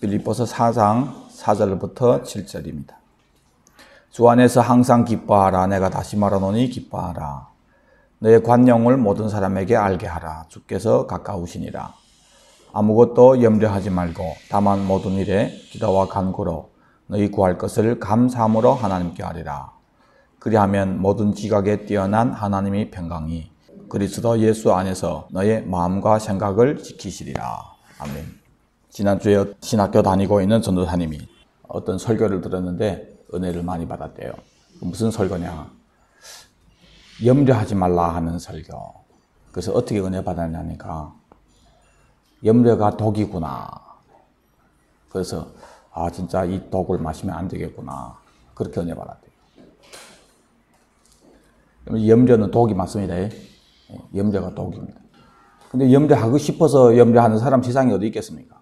빌립보서 4장 4절부터 7절입니다. 주 안에서 항상 기뻐하라. 내가 다시 말하노니 기뻐하라. 너의 관용을 모든 사람에게 알게 하라. 주께서 가까우시니라. 아무것도 염려하지 말고 다만 모든 일에 기도와 간구로 너희 구할 것을 감사함으로 하나님께 아뢰라. 그리하면 모든 지각에 뛰어난 하나님의 평강이 그리스도 예수 안에서 너의 마음과 생각을 지키시리라. 아멘. 지난주에 신학교 다니고 있는 전도사님이 어떤 설교를 들었는데 은혜를 많이 받았대요. 무슨 설교냐? 염려하지 말라 하는 설교. 그래서 어떻게 은혜 받았냐니까 염려가 독이구나. 그래서 진짜 이 독을 마시면 안 되겠구나. 그렇게 은혜 받았대요. 염려는 독이 맞습니다. 염려가 독입니다. 근데 염려하고 싶어서 염려하는 사람 세상에 어디 있겠습니까?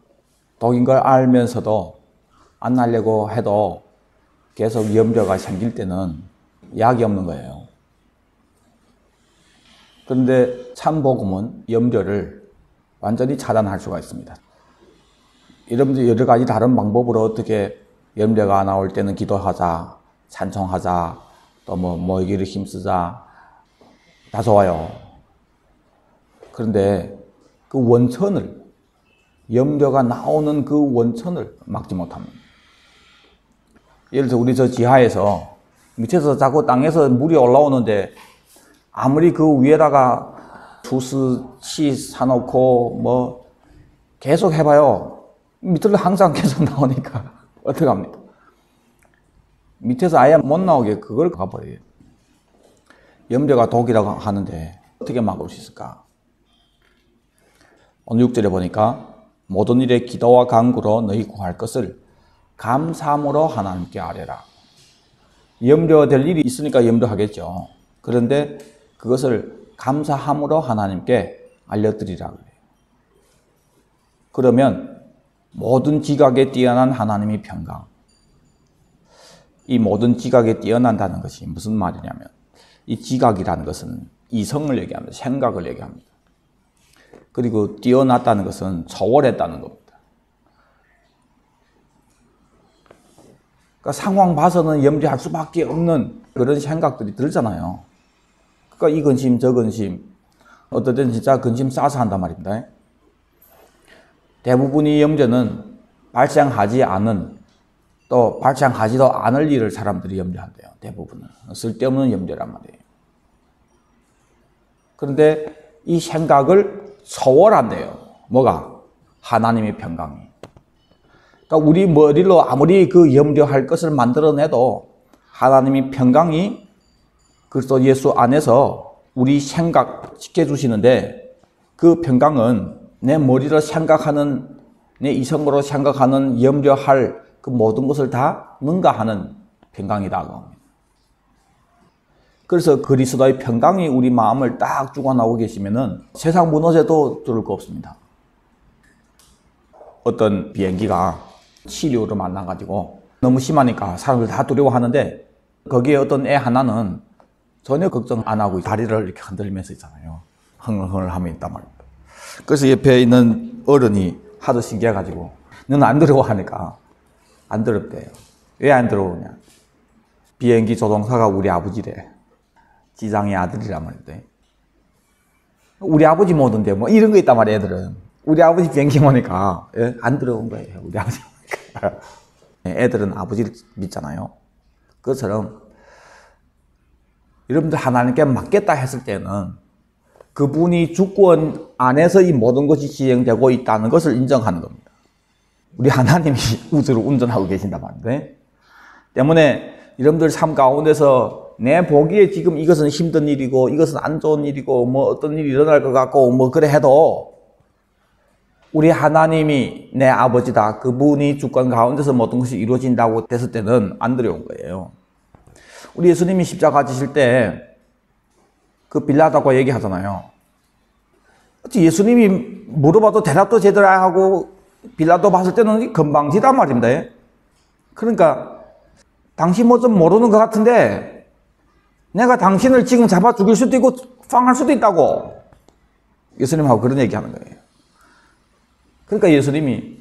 독인 걸 알면서도 안 하려고 해도 계속 염려가 생길 때는 약이 없는 거예요. 그런데 참복음은 염려를 완전히 차단할 수가 있습니다. 여러분들 여러 가지 다른 방법으로 어떻게 염려가 나올 때는 기도하자, 찬송하자, 또 모이기를 힘쓰자, 다 좋아요. 그런데 그 원천을, 염려가 나오는 그 원천을 막지 못합니다. 예를 들어 우리 저 지하에서 밑에서 자꾸 땅에서 물이 올라오는데 아무리 그 위에다가 주스치 사놓고 계속 해봐요. 밑으로 항상 계속 나오니까 어떡합니까? 밑에서 아예 못 나오게 그걸 가버려요. 염려가 독이라고 하는데 어떻게 막을 수 있을까? 오늘 6절에 보니까 모든 일에 기도와 간구로 너희 구할 것을 감사함으로 하나님께 아뢰라. 염려될 일이 있으니까 염려하겠죠. 그런데 그것을 감사함으로 하나님께 알려드리라 그래요. 그러면 모든 지각에 뛰어난 하나님의 평강. 이 모든 지각에 뛰어난다는 것이 무슨 말이냐면 이 지각이라는 것은 이성을 얘기합니다. 생각을 얘기합니다. 그리고 뛰어났다는 것은 초월했다는 겁니다. 그러니까 상황 봐서는 염려할 수밖에 없는 그런 생각들이 들잖아요. 그러니까 이 근심 저 근심 어떨 때는 진짜 근심 싸서 한단 말입니다. 대부분의 염려는 발생하지 않은 또 발생하지도 않을 일을 사람들이 염려한대요. 대부분은 쓸데없는 염려란 말이에요. 그런데 이 생각을 초월한대요. 뭐가? 하나님의 평강이. 그러니까 우리 머리로 아무리 그 염려할 것을 만들어내도 하나님의 평강이 그리스도 예수 안에서 우리 생각시켜 주시는데 그 평강은 내 머리로 생각하는 내 이성으로 생각하는 염려할 그 모든 것을 다 능가하는 평강이다. 그래서 그리스도의 평강이 우리 마음을 딱 주관하고 계시면은 세상 무너져도 두려울 거 없습니다. 어떤 비행기가 치료를 만나가지고 너무 심하니까 사람들 다 두려워하는데 거기에 어떤 애 하나는 전혀 걱정 안 하고 다리를 이렇게 흔들면서 있잖아요. 흥얼흥얼 하며 있단 말입니다. 그래서 옆에 있는 어른이 하도 신기해가지고 너는 안 두려워하니까 안 두렵대요. 왜 안 두려우냐? 비행기 조종사가 우리 아버지래. 지장의 아들이란 말이다. 우리 아버지 모든데 이런 거 있단 말이야, 애들은. 우리 아버지 비행기 모니까 안 두려운 거예요. 우리 아버지 모니까. 애들은 아버지를 믿잖아요. 그것처럼 여러분들 하나님께 맡겠다 했을 때는 그분이 주권 안에서 이 모든 것이 진행되고 있다는 것을 인정하는 겁니다. 우리 하나님이 우주를 운전하고 계신단 말이에요. 때문에 여러분들 삶 가운데서 내 보기에 지금 이것은 힘든 일이고 이것은 안 좋은 일이고 어떤 일이 일어날 것 같고 그래 해도 우리 하나님이 내 아버지다. 그분이 주권 가운데서 모든 것이 이루어진다고 됐을 때는 안 두려운 거예요. 우리 예수님이 십자가 지실 때 그 빌라도하고 얘기하잖아요. 예수님이 물어봐도 대답도 제대로 안 하고 빌라도 봤을 때는 건방지단 말입니다. 그러니까 당신 뭐 좀 모르는 것 같은데 내가 당신을 지금 잡아 죽일 수도 있고 빵할 수도 있다고 예수님하고 그런 얘기하는 거예요. 그러니까 예수님이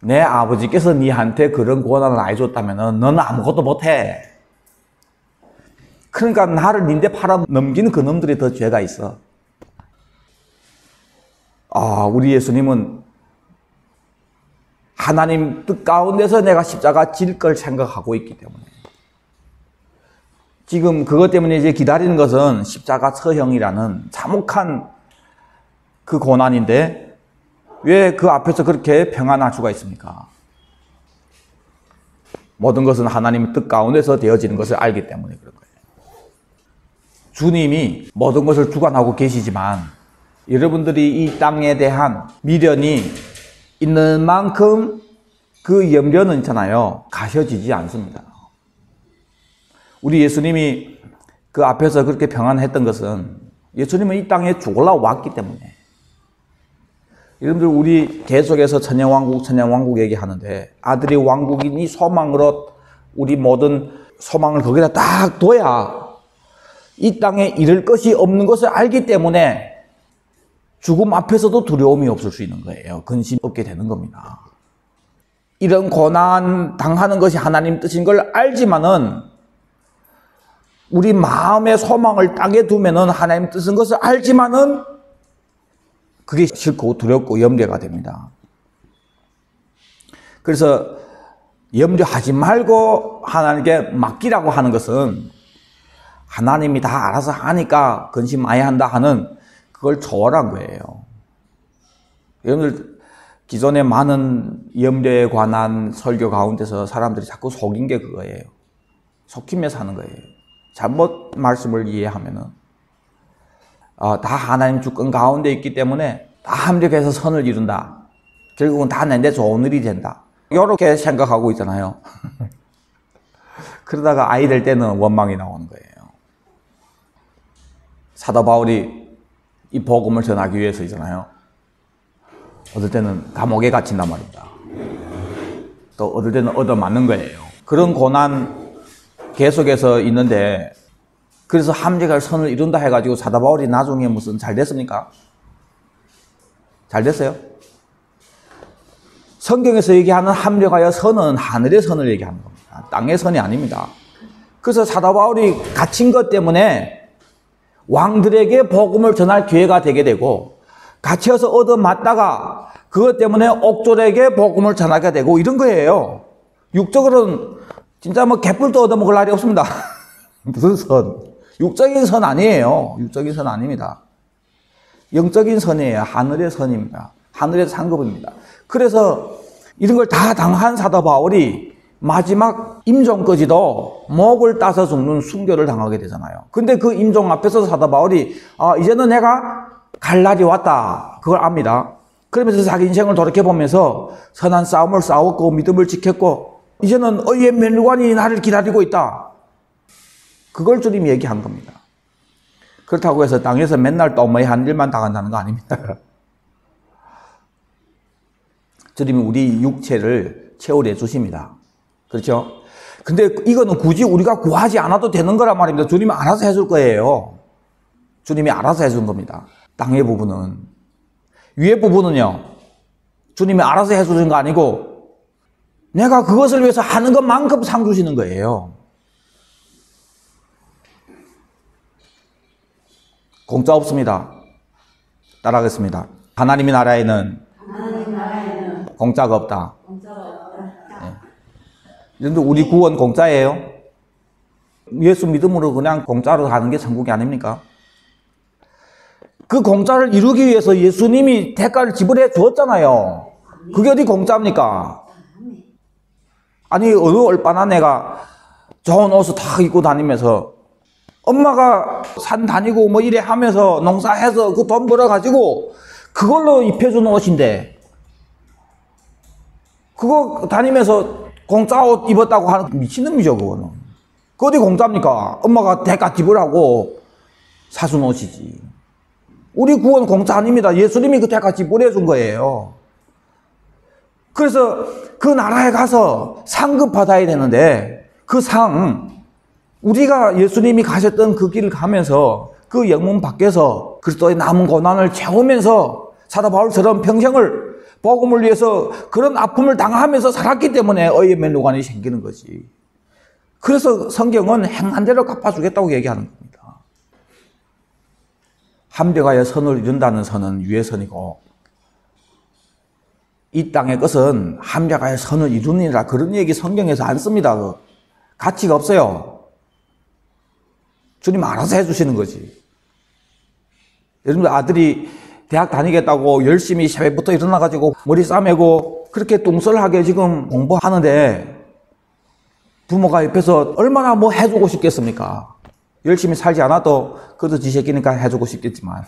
내 아버지께서 니한테 그런 고난을 안 해줬다면 너는 아무것도 못해. 그러니까 나를 닌데 팔아 넘기는 그 놈들이 더 죄가 있어. 우리 예수님은 하나님 뜻 가운데서 내가 십자가 질 걸 생각하고 있기 때문에 지금 그것 때문에 이제 기다리는 것은 십자가 처형이라는 참혹한 그 고난인데 왜 그 앞에서 그렇게 평안할 수가 있습니까? 모든 것은 하나님의 뜻 가운데서 되어지는 것을 알기 때문에 그런 거예요. 주님이 모든 것을 주관하고 계시지만 여러분들이 이 땅에 대한 미련이 있는 만큼 그 염려는 있잖아요. 가셔지지 않습니다. 우리 예수님이 그 앞에서 그렇게 평안했던 것은 예수님은 이 땅에 죽으러 왔기 때문에. 여러분들 우리 계속해서 천년왕국 얘기하는데 아들이 왕국이니 소망으로 우리 모든 소망을 거기다 딱 둬야 이 땅에 이를 것이 없는 것을 알기 때문에 죽음 앞에서도 두려움이 없을 수 있는 거예요. 근심 없게 되는 겁니다. 이런 고난 당하는 것이 하나님 뜻인 걸 알지만은 우리 마음의 소망을 땅에 두면은 하나님 뜻인 것을 알지만은 그게 싫고 두렵고 염려가 됩니다. 그래서 염려하지 말고 하나님께 맡기라고 하는 것은 하나님이 다 알아서 하니까 근심 많이 한다 하는 그걸 초월한 거예요. 여러분들 기존의 많은 염려에 관한 설교 가운데서 사람들이 자꾸 속인 게 그거예요. 속임에 사는 거예요. 잘못 말씀을 이해하면은 다 하나님 주권 가운데 있기 때문에 다 합력해서 선을 이룬다. 결국은 다 내 좋은 일이 된다. 이렇게 생각하고 있잖아요. 그러다가 아이 될 때는 원망이 나오는 거예요. 사도 바울이 이 복음을 전하기 위해서이잖아요. 어떨 때는 감옥에 갇힌단 말입니다. 또 어떨 때는 얻어맞는 거예요. 그런 고난 계속해서 있는데 그래서 합력할 선을 이룬다 해가지고 사도 바울이 나중에 무슨 잘 됐습니까? 잘 됐어요? 성경에서 얘기하는 합력하여 선은 하늘의 선을 얘기하는 겁니다. 땅의 선이 아닙니다. 그래서 사도 바울이 갇힌 것 때문에 왕들에게 복음을 전할 기회가 되게 되고 갇혀서 얻어맞다가 그것 때문에 옥졸에게 복음을 전하게 되고 이런 거예요. 육적으로는 진짜 뭐 개뿔도 얻어먹을 날이 없습니다. 무슨 선? 육적인 선 아니에요. 육적인 선 아닙니다. 영적인 선이에요. 하늘의 선입니다. 하늘의 상급입니다. 그래서 이런 걸 다 당한 사도 바울이 마지막 임종까지도 목을 따서 죽는 순교를 당하게 되잖아요. 근데 그 임종 앞에서 사도 바울이 이제는 내가 갈 날이 왔다. 그걸 압니다. 그러면서 자기 인생을 돌이켜보면서 선한 싸움을 싸웠고 믿음을 지켰고 이제는 의의 면류관이 나를 기다리고 있다. 그걸 주님이 얘기한 겁니다. 그렇다고 해서 땅에서 맨날 또뭐한 일만 당한다는 거 아닙니다. 주님이 우리 육체를 채우려 주십니다. 그렇죠? 근데 이거는 굳이 우리가 구하지 않아도 되는 거란 말입니다. 주님이 알아서 해줄 거예요. 주님이 알아서 해준 겁니다. 땅의 부분은. 위의 부분은요, 주님이 알아서 해주는 거 아니고 내가 그것을 위해서 하는 것만큼 상 주시는 거예요. 공짜 없습니다. 따라하겠습니다. 하나님의 나라에는 공짜가 없다. 그런데 우리 구원 공짜예요. 예수 믿음으로 그냥 공짜로 가는 게 천국이 아닙니까? 그 공짜를 이루기 위해서 예수님이 대가를 지불해 주었잖아요. 그게 어디 공짜입니까? 아니 어느 얼빠나 내가 좋은 옷을 다 입고 다니면서 엄마가 산 다니고 뭐 이래 하면서 농사해서 그 돈 벌어가지고 그걸로 입혀준 옷인데 그거 다니면서 공짜 옷 입었다고 하는 미친놈이죠. 그거는. 그 어디 공짜입니까? 엄마가 대가 지불하고 사준 옷이지. 우리 구원 공짜 아닙니다. 예수님이 그 대가 지불해 준 거예요. 그래서 그 나라에 가서 상급 받아야 되는데 그 상 우리가 예수님이 가셨던 그 길을 가면서 그 영문 밖에서 그리스도의 남은 고난을 채우면서 사도 바울처럼 평생을 복음을 위해서 그런 아픔을 당하면서 살았기 때문에 의의 노관이 생기는 거지. 그래서 성경은 행한 대로 갚아주겠다고 얘기하는 겁니다. 함정하여 선을 이룬다는 선은 위의 선이고, 이 땅의 것은 함정하여 선을 이루니라 그런 얘기 성경에서 안 씁니다. 가치가 없어요. 주님 알아서 해주시는 거지. 여러분들 아들이 대학 다니겠다고 열심히 새벽부터 일어나가지고 머리 싸매고 그렇게 똥설하게 지금 공부하는데 부모가 옆에서 얼마나 뭐 해주고 싶겠습니까? 열심히 살지 않아도 그래도 지 새끼니까 해주고 싶겠지만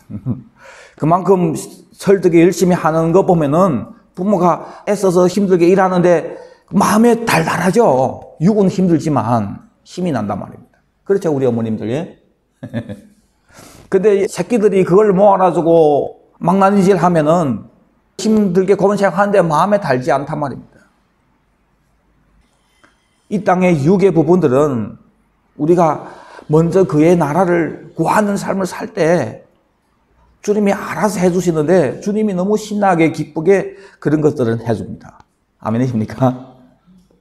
그만큼 설득이 열심히 하는 거 보면은 부모가 애써서 힘들게 일하는데 마음에 달달하죠. 육은 힘들지만 힘이 난단 말입니다. 그렇죠, 우리 어머님들. 근데 새끼들이 그걸 모아놔주고 망나니질 하면은 힘들게 고문생활하는데 마음에 달지 않단 말입니다. 이 땅의 육의 부분들은 우리가 먼저 그의 나라를 구하는 삶을 살 때 주님이 알아서 해주시는데 주님이 너무 신나게 기쁘게 그런 것들은 해줍니다. 아멘이십니까?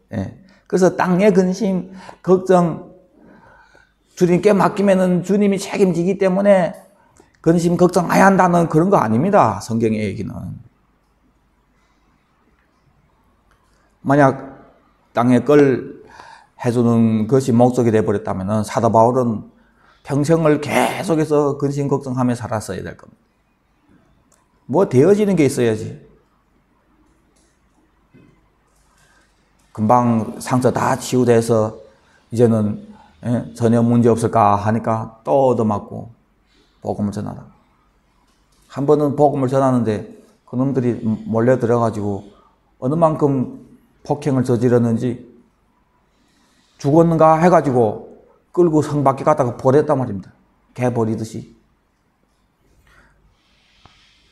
네. 그래서 땅의 근심, 걱정, 주님께 맡기면은 주님이 책임지기 때문에 근심, 걱정해야 한다는 그런 거 아닙니다. 성경의 얘기는. 만약 땅의 걸 해주는 것이 목적이 되어버렸다면 사도 바울은 평생을 계속해서 근심, 걱정하며 살았어야 될 겁니다. 뭐 되어지는 게 있어야지. 금방 상처 다 치유돼서 이제는 전혀 문제 없을까 하니까 또 얻어맞고 복음을 전하라. 한 번은 복음을 전하는데 그놈들이 몰려 들어가지고 어느 만큼 폭행을 저질렀는지 죽었는가 해가지고 끌고 성 밖에 갔다가 버렸단 말입니다. 개 버리듯이.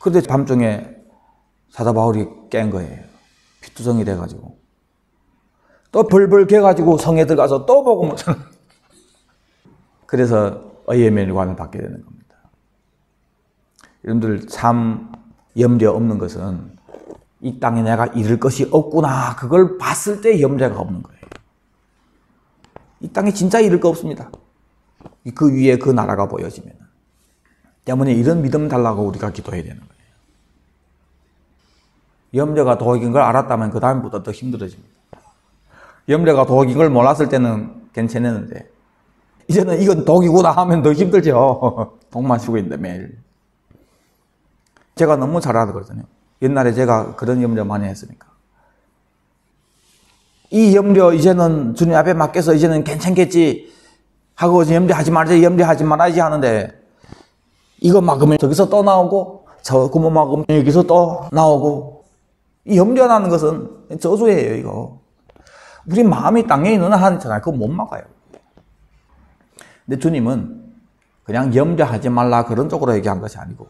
그런데 밤중에 사도 바울이 깬 거예요. 피투성이 돼가지고. 또 벌벌 개가지고 성에 들어가서 또 복음을 전하. 그래서 의의 멸관을 받게 되는 겁니다. 여러분들 참 염려 없는 것은 이 땅에 내가 잃을 것이 없구나 그걸 봤을 때 염려가 없는 거예요. 이 땅에 진짜 잃을 거 없습니다. 그 위에 그 나라가 보여지면. 때문에 이런 믿음 달라고 우리가 기도해야 되는 거예요. 염려가 도적인 걸 알았다면 그 다음부터 더 힘들어집니다. 염려가 도적인 걸 몰랐을 때는 괜찮았는데 이제는 이건 독이구나 하면 더 힘들죠. 독만 쓰고 있는데 매일. 제가 너무 잘 알거든요. 옛날에 제가 그런 염려 많이 했으니까. 이 염려 이제는 주님 앞에 맡겨서 이제는 괜찮겠지 하고 염려하지 말자 염려하지 말아야지 하는데 이거 막으면 저기서 또 나오고 저거 막으면 여기서 또 나오고 이 염려라는 것은 저주예요. 이거 우리 마음이 땅에 있는 한 있잖아요. 그거 못 막아요. 근데 주님은 그냥 염려하지 말라 그런 쪽으로 얘기한 것이 아니고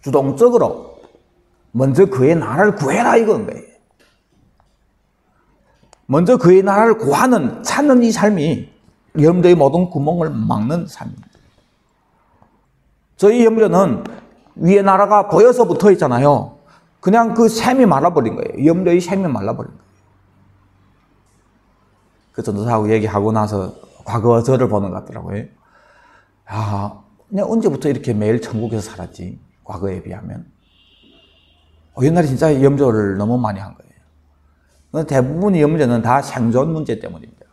주동적으로 먼저 그의 나라를 구해라 이건 거예요. 먼저 그의 나라를 구하는 찾는 이 삶이 염려의 모든 구멍을 막는 삶입니다. 저희 염려는 위에 나라가 보여서 붙어 있잖아요. 그냥 그 샘이 말라버린 거예요. 염려의 샘이 말라버린 거예요. 그 전도사하고 얘기하고 나서 과거 저를 보는 것 같더라고요. 야, 내가 언제부터 이렇게 매일 천국에서 살았지? 과거에 비하면. 옛날에 진짜 염려를 너무 많이 한 거예요. 대부분의 염려는 다 생존 문제 때문입니다.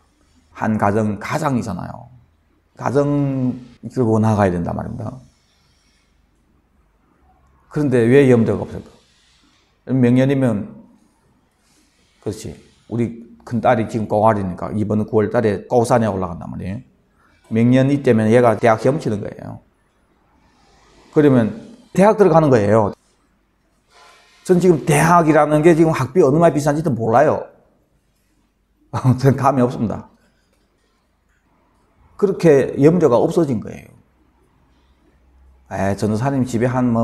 한 가정이잖아요. 가정 끌고 나가야 된단 말입니다. 그런데 왜 염려가 없을까? 명년이면, 그렇지. 우리 큰딸이 지금 꽁알이니까 이번 9월 달에 고산에 올라간단 말이에요. 명년이 때문에 얘가 대학 시험 치는 거예요. 그러면 대학 들어가는 거예요. 전 지금 대학이라는 게 지금 학비 어느 만큼 비싼지도 몰라요. 전 감이 없습니다. 그렇게 염려가 없어진 거예요. 전도사님 집에 한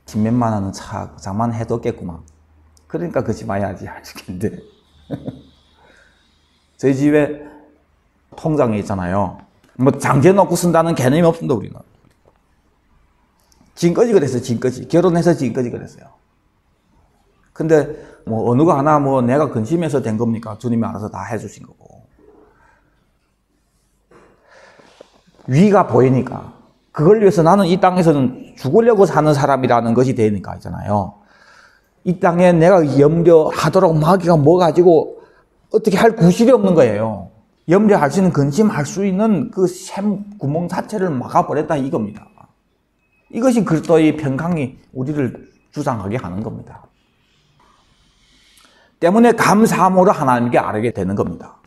십몇만 원은 장만해뒀겠구만. 그러니까 그 집 와야지 하시겠는데. 저희 집에 통장에 있잖아요. 장제 놓고 쓴다는 개념이 없습니다, 우리는. 지금까지 그랬어요, 지금까지. 결혼해서 지금까지 그랬어요. 근데 뭐 어느 거 하나 뭐 내가 근심해서 된 겁니까? 주님이 알아서 다 해주신 거고. 위가 보이니까. 그걸 위해서 나는 이 땅에서는 죽으려고 사는 사람이라는 것이 되니까 있잖아요. 이 땅에 내가 염려하도록 마귀가 뭐 가지고 어떻게 할 구실이 없는 거예요. 염려할 수 있는, 근심할 수 있는 그 샘 구멍 자체를 막아버렸다 이겁니다. 이것이 그리스도의 평강이 우리를 주장하게 하는 겁니다. 때문에 감사함으로 하나님께 아뢰게 되는 겁니다.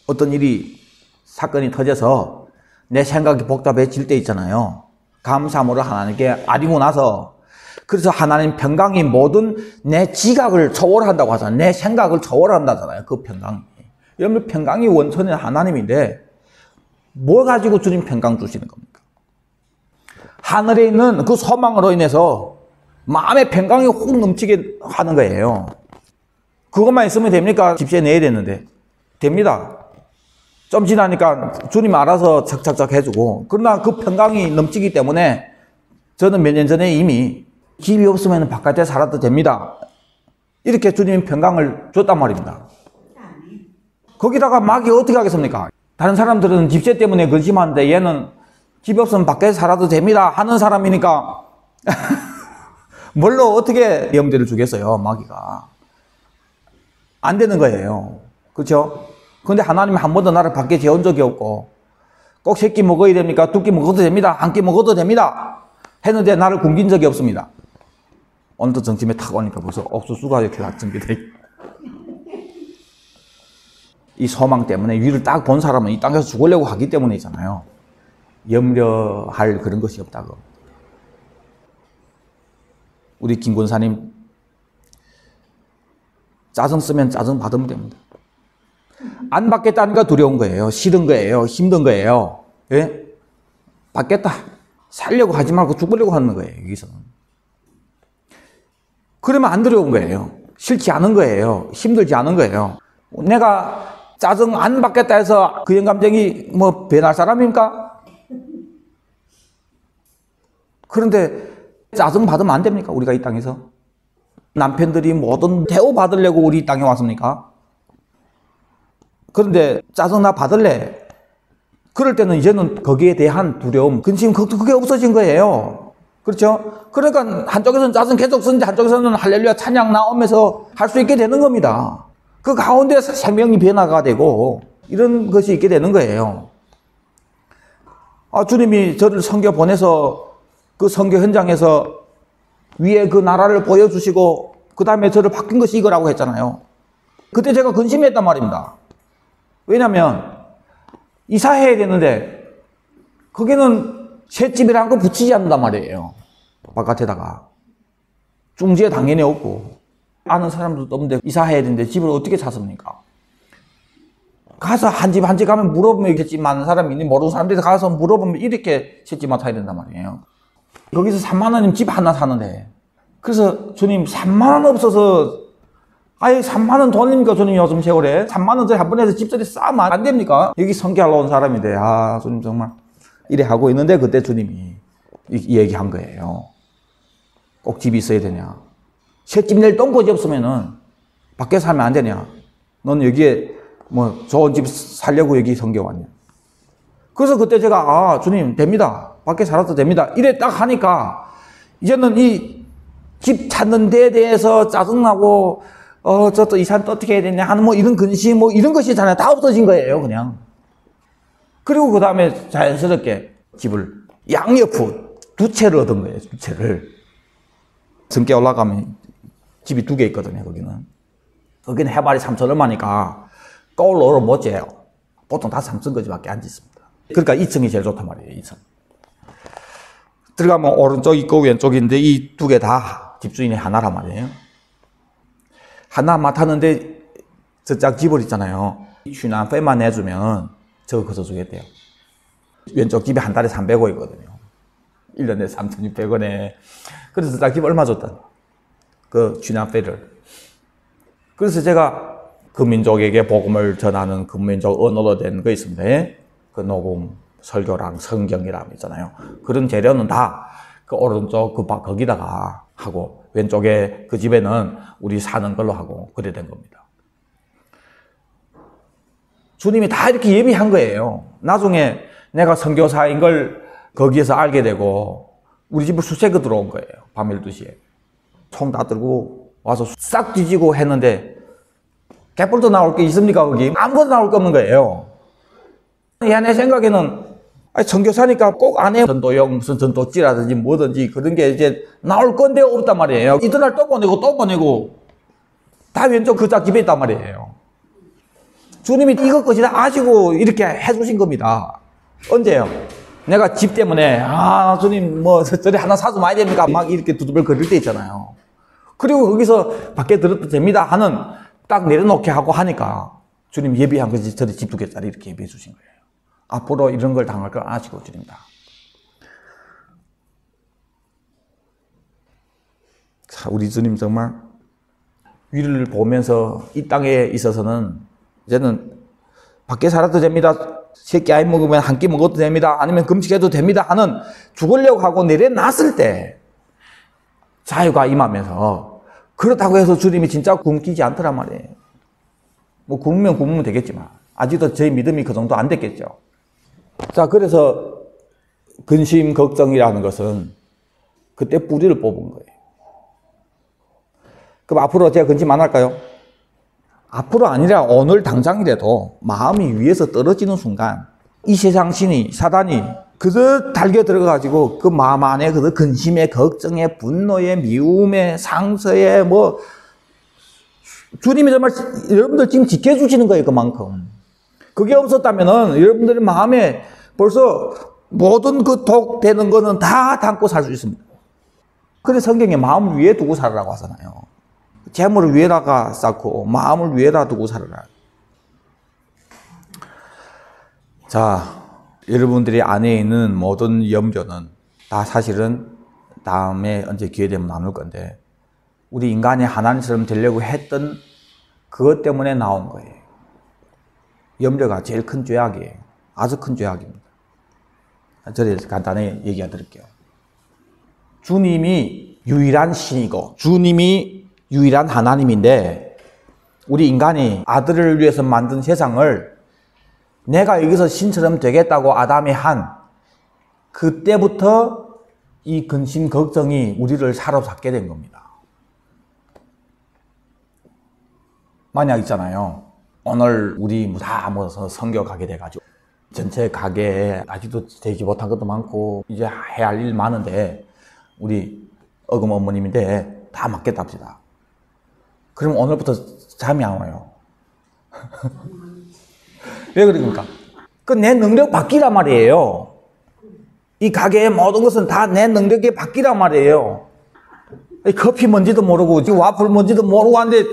어떤 일이 사건이 터져서 내 생각이 복잡해질 때 있잖아요. 감사함으로 하나님께 아뢰고 나서 그래서 하나님 평강이 모든 내 지각을 초월한다고 하잖아요. 내 생각을 초월한다잖아요. 그 평강이. 여러분 평강이 원천은 하나님인데 뭘 가지고 주님 평강 주시는 겁니까? 하늘에 있는 그 소망으로 인해서 마음의 평강이 훅 넘치게 하는 거예요. 그것만 있으면 됩니까? 집시에 내야 되는데. 됩니다. 좀 지나니까 주님 알아서 착착착 해주고. 그러나 그 평강이 넘치기 때문에 저는 몇 년 전에 이미 집이 없으면 바깥에 살아도 됩니다. 이렇게 주님 평강을 줬단 말입니다. 거기다가 마귀가 어떻게 하겠습니까? 다른 사람들은 집세 때문에 근심하는데 얘는 집이 없으면 밖에 살아도 됩니다 하는 사람이니까 뭘로 어떻게 염려를 주겠어요, 마귀가. 안 되는 거예요. 그렇죠? 근데 하나님이 한 번도 나를 밖에 재운 적이 없고 꼭 세 끼 먹어야 됩니까? 두 끼 먹어도 됩니다. 한 끼 먹어도 됩니다. 했는데 나를 굶긴 적이 없습니다. 오늘도 정침에 탁 오니까 벌써 옥수수가 이렇게 다 준비돼. 이 소망 때문에 위를 딱 본 사람은 이 땅에서 죽으려고 하기 때문이잖아요. 염려할 그런 것이 없다고. 우리 김 권사님 짜증 쓰면 짜증 받으면 됩니다. 안 받겠다니까 두려운 거예요. 싫은 거예요. 힘든 거예요. 예? 받겠다. 살려고 하지 말고 죽으려고 하는 거예요. 여기서는. 그러면 안 두려운 거예요. 싫지 않은 거예요. 힘들지 않은 거예요. 내가 짜증 안 받겠다 해서 그 영감쟁이 뭐 변할 사람입니까? 그런데 짜증 받으면 안 됩니까? 우리가 이 땅에서. 남편들이 뭐든 대우받으려고 우리 이 땅에 왔습니까? 그런데 짜증 나 받을래? 그럴 때는 이제는 거기에 대한 두려움, 근심, 그게 없어진 거예요. 그렇죠? 그러니까 한쪽에서는 짜증 계속 쓰는데 한쪽에서는 할렐루야 찬양 나오면서 할 수 있게 되는 겁니다. 그 가운데 생명이 변화가 되고 이런 것이 있게 되는 거예요. 주님이 저를 선교 보내서 그 선교 현장에서 위에 그 나라를 보여주시고 그 다음에 저를 바뀐 것이 이거라고 했잖아요. 그때 제가 근심했단 말입니다. 왜냐하면 이사해야 되는데 거기는 셋집이라는 거 붙이지 않는단 말이에요. 바깥에다가. 중지에 당연히 없고 아는 사람들도 없는데 이사해야 되는데 집을 어떻게 찾습니까? 가서 한 집 한 집 가면 물어보면 셋집 많은 사람이 있니? 모르는 사람들이 가서 물어보면 이렇게 셋집 맡아야 된단 말이에요. 거기서 3만 원이면 집 하나 사는데 그래서 주님 3만 원 없어서 아예 3만 원 돈입니까 주님 요즘 세월에? 3만 원짜리 한 번에 집들이 싸면 안 됩니까? 여기 선교하러 온 사람인데 주님 정말 이래 하고 있는데 그때 주님이 이 얘기한 거예요. 꼭 집이 있어야 되냐? 셋집 낼 똥꼬지 없으면은 밖에 살면 안 되냐? 넌 여기에 뭐 좋은 집 살려고 여기 선교 왔냐? 그래서 그때 제가 주님 됩니다. 밖에 살아도 됩니다. 이래 딱 하니까 이제는 이 집 찾는 데에 대해서 짜증나고 저 또 이 사람 또 어떻게 해야 되냐 하는 뭐 이런 근심 뭐 이런 것이 있잖아요. 다 없어진 거예요, 그냥. 그리고 그 다음에 자연스럽게 집을 양옆으로 2채를 얻은 거예요, 2채를. 등께 올라가면 집이 2개 있거든요, 거기는. 거기는 해발이 3천 얼마니까 거울로 못 재요. 보통 다 3층 거지밖에 안 짓습니다. 그러니까 2층이 제일 좋단 말이에요, 2층. 들어가면 오른쪽 있고 왼쪽인데 이 2개 다 집주인이 하나란 말이에요. 하나 맡았는데 저짝 집을 있잖아요. 휴난페만 내주면 저거 거둬주겠대요. 왼쪽 집이 한 달에 300원이거든요. 1년에 3,600원에. 그래서 저짝 집 얼마 줬다? 그 휴난페를. 그래서 제가 그 민족에게 복음을 전하는 그 민족 언어로 된 거 있습니다. 그 녹음, 설교랑 성경이랑 있잖아요. 그런 재료는 다 그 오른쪽 거기다가 하고 왼쪽에 그 집에는 우리 사는 걸로 하고 그래 된 겁니다. 주님이 다 이렇게 예비한 거예요. 나중에 내가 선교사인 걸 거기에서 알게 되고 우리 집에 수색이 들어온 거예요. 밤 12시에. 총 다 들고 와서 싹 뒤지고 했는데 개뿔도 나올 게 있습니까? 거기 아무것도 나올 게 없는 거예요. 내 생각에는 선교사니까 꼭 안에 전도용 무슨 전도지라든지 뭐든지 그런 게 이제 나올 건데 없단 말이에요. 이튿날 또 보내고 다 왼쪽 그자 집에 있단 말이에요. 주님이 이것까지 다 아시고 이렇게 해주신 겁니다. 언제요? 내가 집 때문에 주님 뭐 저리 하나 사서 와야 됩니까? 막 이렇게 두두벌 거릴 때 있잖아요. 그리고 거기서 밖에 들어도 됩니다 하는 딱 내려놓게 하고 하니까 주님 예비한 것이 저리 집 2개짜리 이렇게 예비해 주신 거예요. 앞으로 이런 걸 당할 걸 아시고 주님다. 자, 우리 주님 정말 위를 보면서 이 땅에 있어서는 이제는 밖에 살아도 됩니다. 새끼 아이 먹으면 한 끼 먹어도 됩니다. 아니면 금식해도 됩니다 하는 죽으려고 하고 내려놨을 때 자유가 임하면서 그렇다고 해서 주님이 진짜 굶기지 않더란 말이에요. 뭐 굶으면 되겠지만 아직도 저희 믿음이 그 정도 안 됐겠죠. 자, 그래서 근심 걱정이라는 것은 그때 뿌리를 뽑은 거예요. 그럼 앞으로 제가 근심 안 할까요? 앞으로 아니라 오늘 당장이라도 마음이 위에서 떨어지는 순간 이 세상 신이 사단이 그저 달겨 들어가지고 그 마음 안에 그 근심에 걱정에 분노에 미움에 상처에 뭐 주님이 정말 여러분들 지금 지켜주시는 거예요. 그만큼 그게 없었다면은 여러분들의 마음에 벌써 모든 그 독 되는 거는 다 담고 살 수 있습니다. 그래서 성경에 마음을 위에 두고 살아라고 하잖아요. 재물을 위에다가 쌓고 마음을 위에다 두고 살아라. 자, 여러분들이 안에 있는 모든 염려는 다 사실은 다음에 언제 기회 되면 나눌 건데 우리 인간이 하나님처럼 되려고 했던 그것 때문에 나온 거예요. 염려가 제일 큰 죄악이에요. 아주 큰 죄악입니다. 저를 간단히 얘기해 드릴게요. 주님이 유일한 신이고 주님이 유일한 하나님인데 우리 인간이 아들을 위해서 만든 세상을 내가 여기서 신처럼 되겠다고 아담이 한 그때부터 이 근심 걱정이 우리를 사로잡게 된 겁니다. 만약 있잖아요. 오늘 우리 다 모여서 선교 가게 돼가지고 전체 가게에 아직도 되지 못한 것도 많고 이제 해야 할 일 많은데 우리 어금 어머님인데 다 맡겠다 합시다. 그럼 오늘부터 잠이 안 와요. 왜 그러니까? 그 내 능력 바뀌란 말이에요. 이 가게의 모든 것은 다 내 능력에 바뀌란 말이에요. 커피 뭔지도 모르고 지금 와플 뭔지도 모르고 하는데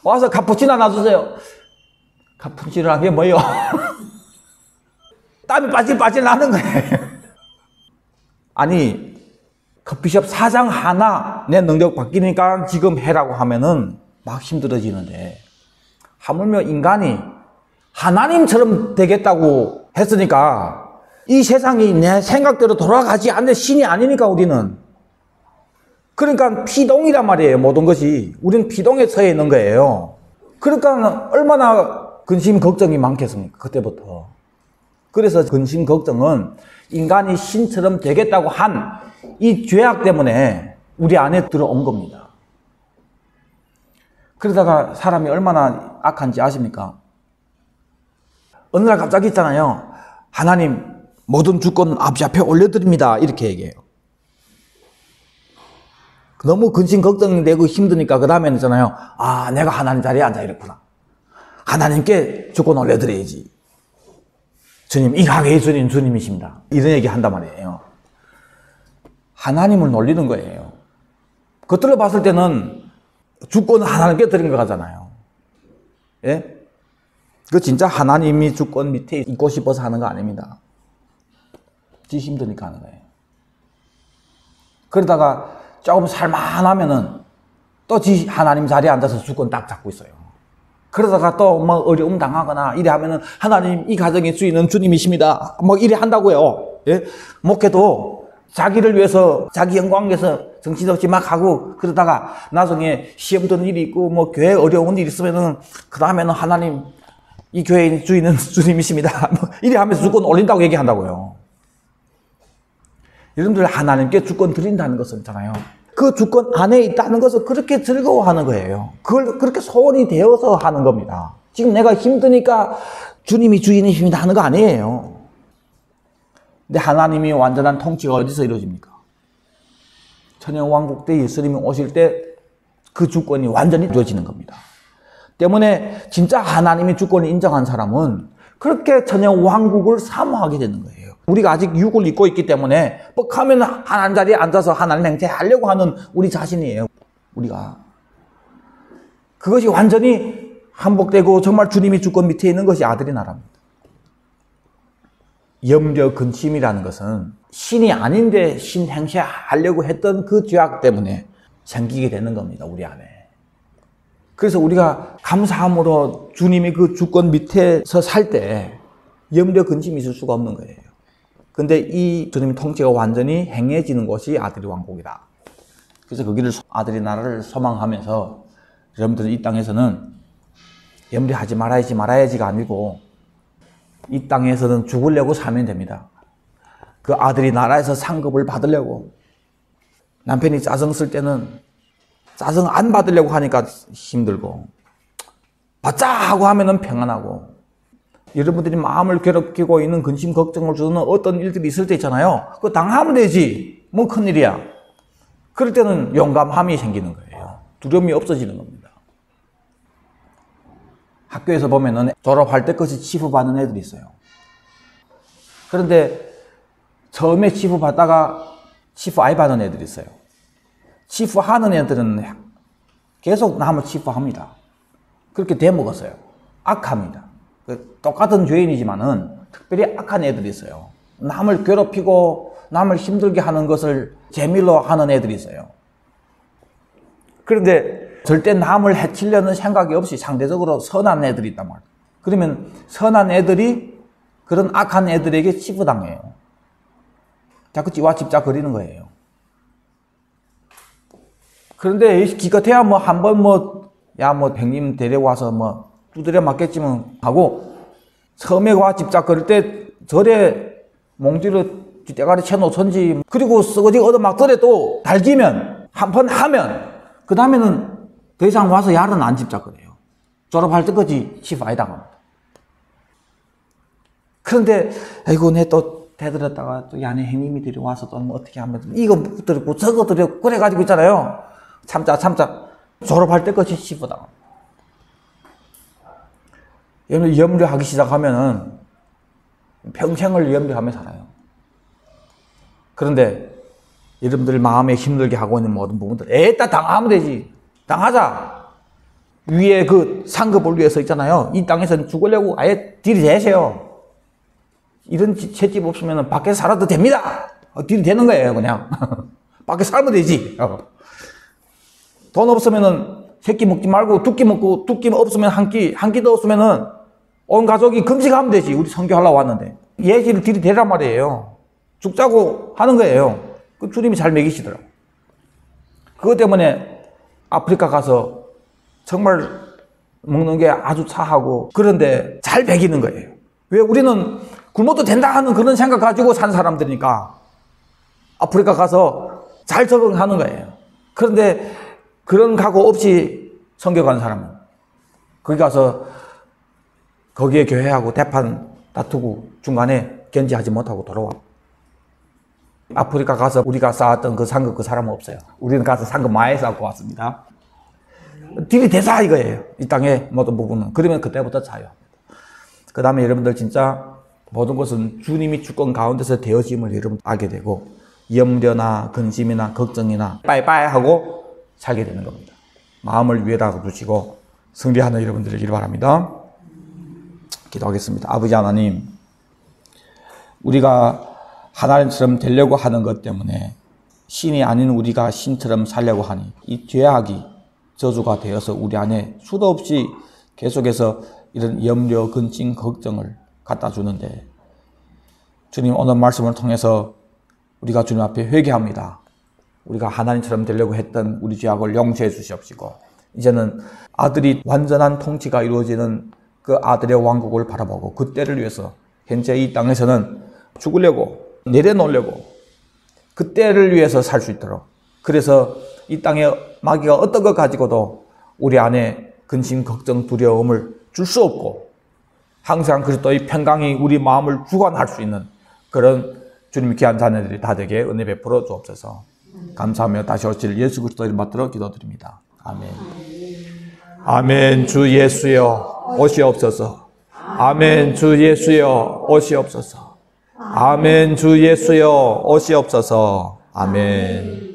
와서 카푸치노 놔주세요. 카푸치노란 게 뭐예요? 땀이 빠질빠질 나는 거예요. 아니 커피숍 사장 하나 내 능력 바뀌니까 지금 해라고 하면은 막 힘들어지는데 하물며 인간이 하나님처럼 되겠다고 했으니까 이 세상이 내 생각대로 돌아가지 않는 신이 아니니까 우리는 그러니까 피동이란 말이에요. 모든 것이 우리는 피동에 처해 있는 거예요. 그러니까 얼마나 근심 걱정이 많겠습니까? 그때부터. 그래서 근심 걱정은 인간이 신처럼 되겠다고 한 이 죄악 때문에 우리 안에 들어온 겁니다. 그러다가 사람이 얼마나 악한지 아십니까? 어느 날 갑자기 있잖아요. 하나님 모든 주권 앞에 올려드립니다. 이렇게 얘기해요. 너무 근심 걱정되고 힘드니까 그 다음에는 있잖아요. 내가 하나님 자리에 앉아 이랬구나. 하나님께 주권 올려드려야지. 주님, 이 가게의 주님, 주님이십니다. 이런 얘기 한단 말이에요. 하나님을 놀리는 거예요. 겉으로 봤을 때는 주권을 하나님께 드린 것 같잖아요. 예? 그 진짜 하나님이 주권 밑에 있고 싶어서 하는 거 아닙니다. 지 힘드니까 하는 거예요. 그러다가 조금 살만하면은 또 지 하나님 자리에 앉아서 주권 딱 잡고 있어요. 그러다가 또 뭐 어려움 당하거나 이래 하면은 하나님 이 가정의 주인은 주님이십니다. 뭐 이래 한다고요. 예? 목회도 자기를 위해서, 자기 영광 위해서 정신없이 막 하고 그러다가 나중에 시험 드는 일이 있고 뭐 교회에 어려운 일이 있으면은 그 다음에는 하나님, 이 교회의 주인은 주님이십니다. 뭐 이래 하면서 주권 올린다고 얘기한다고요. 여러분들 하나님께 주권 드린다는 것은 있잖아요. 그 주권 안에 있다는 것을 그렇게 즐거워하는 거예요. 그걸 그렇게 소원이 되어서 하는 겁니다. 지금 내가 힘드니까 주님이 주인이십니다 하는 거 아니에요. 근데 하나님이 완전한 통치가 어디서 이루어집니까? 천연왕국 때 예수님이 오실 때 그 주권이 완전히 이루어지는 겁니다. 때문에 진짜 하나님의 주권을 인정한 사람은 그렇게 천연왕국을 사모하게 되는 거예요. 우리가 아직 육을 입고 있기 때문에 뻑하면 하나님 자리에 앉아서 하나님 행세하려고 하는 우리 자신이에요. 우리가 그것이 완전히 한복되고 정말 주님의 주권 밑에 있는 것이 아들의 나라입니다. 염려 근심이라는 것은 신이 아닌데 신 행세하려고 했던 그 죄악 때문에 생기게 되는 겁니다. 우리 안에. 그래서 우리가 감사함으로 주님이 그 주권 밑에서 살 때 염려 근심이 있을 수가 없는 거예요. 근데 이 주님의 통치가 완전히 행해지는 것이 아들의 왕국이다. 그래서 거기를 아들의 나라를 소망하면서 여러분들 이 땅에서는 염려하지 말아야지가 아니고 이 땅에서는 죽으려고 살면 됩니다. 그 아들이 나라에서 상급을 받으려고, 남편이 짜증 쓸 때는 짜증 안 받으려고 하니까 힘들고, 받자 하고 하면은 평안하고, 여러분들이 마음을 괴롭히고 있는 근심 걱정을 주는 어떤 일들이 있을 때 있잖아요. 그거 당하면 되지. 뭐 큰일이야. 그럴 때는 용감함이 생기는 거예요. 두려움이 없어지는 겁니다. 학교에서 보면은 졸업할 때까지 치부받는 애들이 있어요. 그런데 처음에 치부받다가 치부 아예 받는 애들이 있어요. 치부하는 애들은 계속 남을 치부합니다. 그렇게 돼먹었어요. 악합니다. 똑같은 죄인이지만은 특별히 악한 애들이 있어요. 남을 괴롭히고 남을 힘들게 하는 것을 재미로 하는 애들이 있어요. 그런데 절대 남을 해치려는 생각이 없이 상대적으로 선한 애들이 있단 말이에요. 그러면 선한 애들이 그런 악한 애들에게 치부당해요. 자꾸 찌와집자거리는 거예요. 그런데 기껏해야 뭐 한 번 백님 데려와서 두드려 맞겠지만 하고, 처음에 와 집착거릴 때 절에 몽디로 뒷대가리 쳐놓던지, 그리고 썩어지 얻어맞더라도 달기면 한 번 하면 그 다음에는 더 이상 와서 야는 안 집착거려요. 졸업할 때까지 치부 아예 당합니다. 그런데 아이고 내 또 대들었다가 또 야네 형님이 데려와서 또 뭐 어떻게 하면 이거 들었고 저거 들었고 그래가지고 있잖아요. 참자 졸업할 때까지 치부 당합니다. 여러분 염려하기 시작하면은 평생을 염려하며 살아요. 그런데 여러분들 마음에 힘들게 하고 있는 모든 부분들 에따 당하면 되지. 당하자. 위에 그 상급을 위해서 있잖아요. 이 땅에서는 죽으려고 아예 들이대세요. 이런 채집 없으면 밖에 살아도 됩니다. 들이대는 거예요 그냥. 밖에 살면 되지. 돈 없으면은 새끼 먹지 말고 두 끼 먹고, 두 끼 없으면 한 끼도 없으면은 온 가족이 금식하면 되지. 우리 선교하려고 왔는데. 예지를 들이대란 말이에요. 죽자고 하는 거예요. 그 주님이 잘 먹이시더라고. 그것 때문에 아프리카 가서 정말 먹는 게 아주 차하고, 그런데 잘 먹이는 거예요. 왜? 우리는 굶어도 된다 하는 그런 생각 가지고 산 사람들이니까 아프리카 가서 잘 적응하는 거예요. 그런데 그런 각오 없이 선교 간 사람은 거기 가서 거기에 교회하고 대판 다투고 중간에 견지하지 못하고 돌아와. 아프리카 가서 우리가 쌓았던 그 상급 그 사람은 없어요. 우리는 가서 상급 많이 쌓고 왔습니다. 들이대사 이거예요. 이 땅의 모든 부분은. 그러면 그때부터 자유. 그 다음에 여러분들 진짜 모든 것은 주님이 주권 가운데서 되어짐을 여러분 알게 되고, 염려나 근심이나 걱정이나 빠이빠이 하고 살게 되는 겁니다. 마음을 위에다 두시고 승리하는 여러분들 되기를 바랍니다. 기도하겠습니다. 아버지 하나님, 우리가 하나님처럼 되려고 하는 것 때문에 신이 아닌 우리가 신처럼 살려고 하니 이 죄악이 저주가 되어서 우리 안에 수도 없이 계속해서 이런 염려, 근심, 걱정을 갖다 주는데, 주님 오늘 말씀을 통해서 우리가 주님 앞에 회개합니다. 우리가 하나님처럼 되려고 했던 우리 죄악을 용서해 주시옵시고 이제는 아들이 완전한 통치가 이루어지는 그 아들의 왕국을 바라보고 그 때를 위해서 현재 이 땅에서는 죽으려고 내려놓으려고 그 때를 위해서 살 수 있도록 그래서 이 땅에 마귀가 어떤 것 가지고도 우리 안에 근심, 걱정, 두려움을 줄 수 없고 항상 그리스도의 평강이 우리 마음을 주관할 수 있는 그런 주님 귀한 자녀들이 다 되게 은혜 베풀어 주옵소서. 감사하며 다시 오실 예수 그리스도 이름 받들어 기도드립니다. 아멘. 아멘. 주 예수여 오시옵소서. 아멘. 주 예수여 오시옵소서. 아멘. 주 예수여 오시옵소서. 아멘.